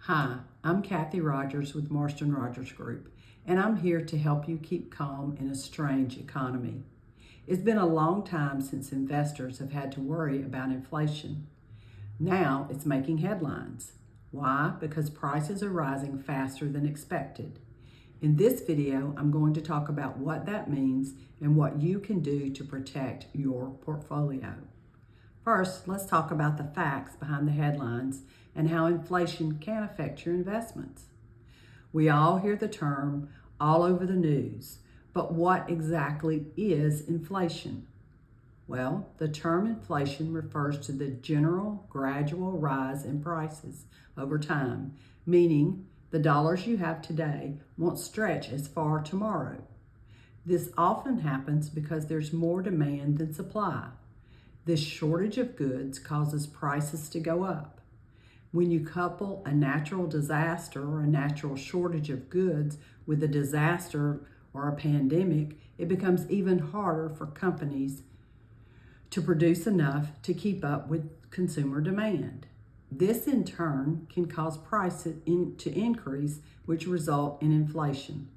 Hi, I'm Kathy Rogers with Marston Rogers Group, and I'm here to help you keep calm in a strange economy. It's been a long time since investors have had to worry about inflation. Now it's making headlines. Why? Because prices are rising faster than expected. In this video, I'm going to talk about what that means and what you can do to protect your portfolio. First, let's talk about the facts behind the headlines and how inflation can affect your investments. We all hear the term all over the news, but what exactly is inflation? Well, the term inflation refers to the general gradual rise in prices over time, meaning the dollars you have today won't stretch as far tomorrow. This often happens because there's more demand than supply. This shortage of goods causes prices to go up. When you couple a natural disaster or a natural shortage of goods with a disaster or a pandemic, it becomes even harder for companies to produce enough to keep up with consumer demand. This in turn can cause prices to increase, which result in inflation.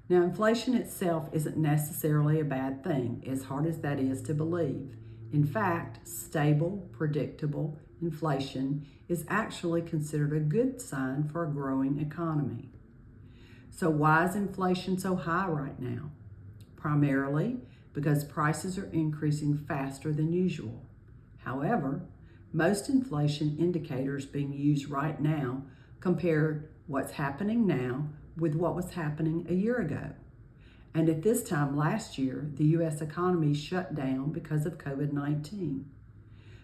Now, inflation itself isn't necessarily a bad thing, as hard as that is to believe. In fact, stable, predictable inflation is actually considered a good sign for a growing economy. So why is inflation so high right now? Primarily because prices are increasing faster than usual. However, most inflation indicators being used right now compare what's happening now with what was happening a year ago. And at this time last year, the U.S. economy shut down because of COVID-19.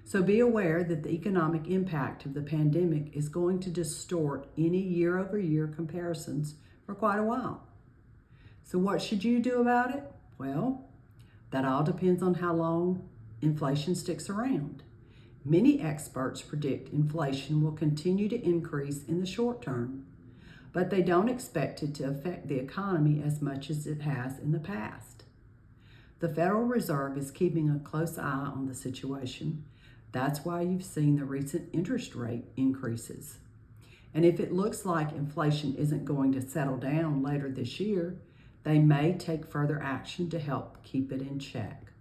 So be aware that the economic impact of the pandemic is going to distort any year-over-year comparisons for quite a while. So what should you do about it? Well, that all depends on how long inflation sticks around. Many experts predict inflation will continue to increase in the short term, but they don't expect it to affect the economy as much as it has in the past. The Federal Reserve is keeping a close eye on the situation. That's why you've seen the recent interest rate increases. And if it looks like inflation isn't going to settle down later this year, they may take further action to help keep it in check.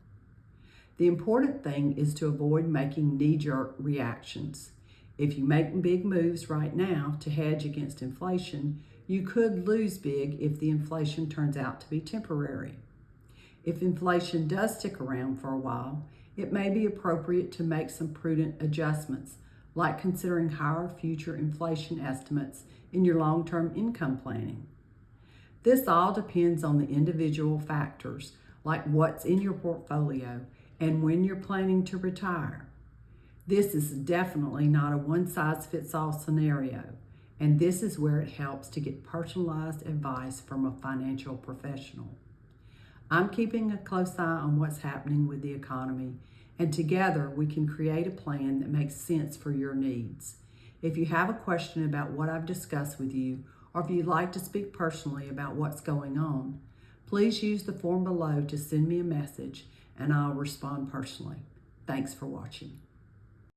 The important thing is to avoid making knee-jerk reactions. If you make big moves right now to hedge against inflation, you could lose big if the inflation turns out to be temporary. If inflation does stick around for a while, it may be appropriate to make some prudent adjustments, like considering higher future inflation estimates in your long-term income planning. This all depends on the individual factors, like what's in your portfolio and when you're planning to retire. This is definitely not a one-size-fits-all scenario, and this is where it helps to get personalized advice from a financial professional. I'm keeping a close eye on what's happening with the economy, and together we can create a plan that makes sense for your needs. If you have a question about what I've discussed with you, or if you'd like to speak personally about what's going on, please use the form below to send me a message, and I'll respond personally. Thanks for watching.